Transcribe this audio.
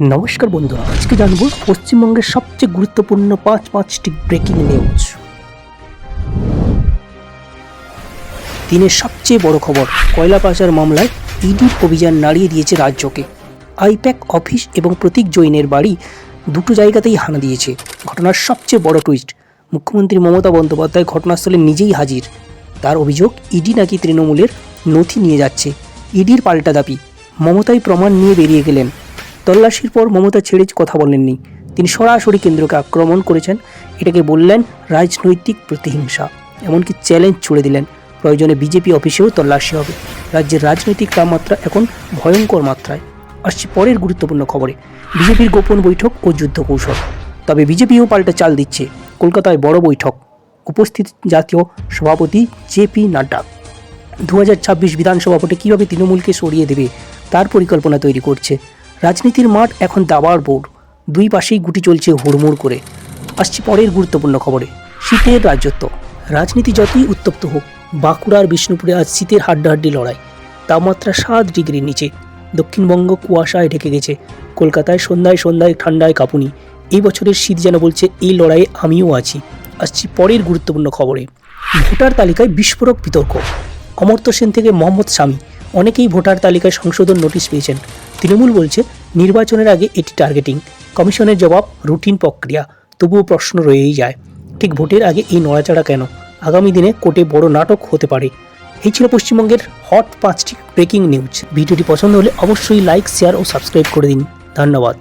নমস্কার বন্ধুরা, আজকে জানবো পশ্চিমবঙ্গের সবচেয়ে গুরুত্বপূর্ণ পাঁচটি ব্রেকিং নিউজ। দিনের সবচেয়ে বড় খবর, কয়লা পাচার মামলায় ইডির অভিযান নাড়িয়ে দিয়েছে রাজ্যকে। আইপ্যাক অফিস এবং প্রতীক জৈনের বাড়ি দুটো জায়গাতেই হানা দিয়েছে। ঘটনার সবচেয়ে বড় টুইস্ট, মুখ্যমন্ত্রী মমতা বন্দ্যোপাধ্যায় ঘটনাস্থলে নিজেই হাজির। তার অভিযোগ, ইডি নাকি তৃণমূলের নথি নিয়ে যাচ্ছে। ইডির পাল্টা দাবি, মমতাই প্রমাণ নিয়ে বেরিয়ে গেলেন। তল্লাশির পর মমতা ছেড়ে কথা বলেননি, তিনি সরাসরি কেন্দ্রকে আক্রমণ করেছেন। এটাকে বললেন রাজনৈতিক প্রতিহিংসা, এমনকি চ্যালেঞ্জ ছুড়ে দিলেন, প্রয়োজনে বিজেপি অফিসেও তল্লাশি হবে। রাজ্যের রাজনৈতিক তাপমাত্রা এখন ভয়ঙ্কর মাত্রায়। আসছে পরের গুরুত্বপূর্ণ খবরে, বিজেপির গোপন বৈঠক ও যুদ্ধ কৌশল। তবে বিজেপিও পাল্টা চাল দিচ্ছে। কলকাতায় বড় বৈঠক, উপস্থিত জাতীয় সভাপতি জেপি নাড্ডা। 2026 বিধানসভা ভোটে কীভাবে তৃণমূলকে সরিয়ে দেবে তার পরিকল্পনা তৈরি করছে। রাজনীতির মাঠ এখন দাবার বোর্ড, দুই পাশেই গুটি চলছে হুড়মুড় করে। আসছি পরের গুরুত্বপূর্ণ খবরে, শীতের রাজত্ব। রাজনীতি যতই উত্তপ্ত হোক, বাঁকুড়ার বিষ্ণুপুরে আজ শীতের হাড্ডাহাড্ডি লড়াই। তাপমাত্রা 7 ডিগ্রির নিচে, দক্ষিণবঙ্গ কুয়াশায় ঢেকে গেছে। কলকাতায় সন্ধ্যায় ঠান্ডায় কাঁপুনি। এই বছরের শীত যেন বলছে, এই লড়াইয়ে আমিও আছি। আসছি পরের গুরুত্বপূর্ণ খবরে, ভোটার তালিকায় বিস্ফোরক বিতর্ক। অমর্ত্য সেন থেকে মোহাম্মদ শামী, অনেকেই ভোটার তালিকায় সংশোধন নোটিশ পেয়েছেন। তৃণমূল বলছে নির্বাচনের আগে এটি টার্গেটিং। কমিশনের জবাব, রুটিন প্রক্রিয়া। তবুও প্রশ্ন রয়েই যায়, ঠিক ভোটের আগে এই নড়াচড়া কেন? আগামী দিনে কোর্টে বড় নাটক হতে পারে। এই ছিল পশ্চিমবঙ্গের হট 5টি ব্রেকিং নিউজ। ভিডিওটি পছন্দ হলে অবশ্যই লাইক, শেয়ার ও সাবস্ক্রাইব করে দিন। ধন্যবাদ।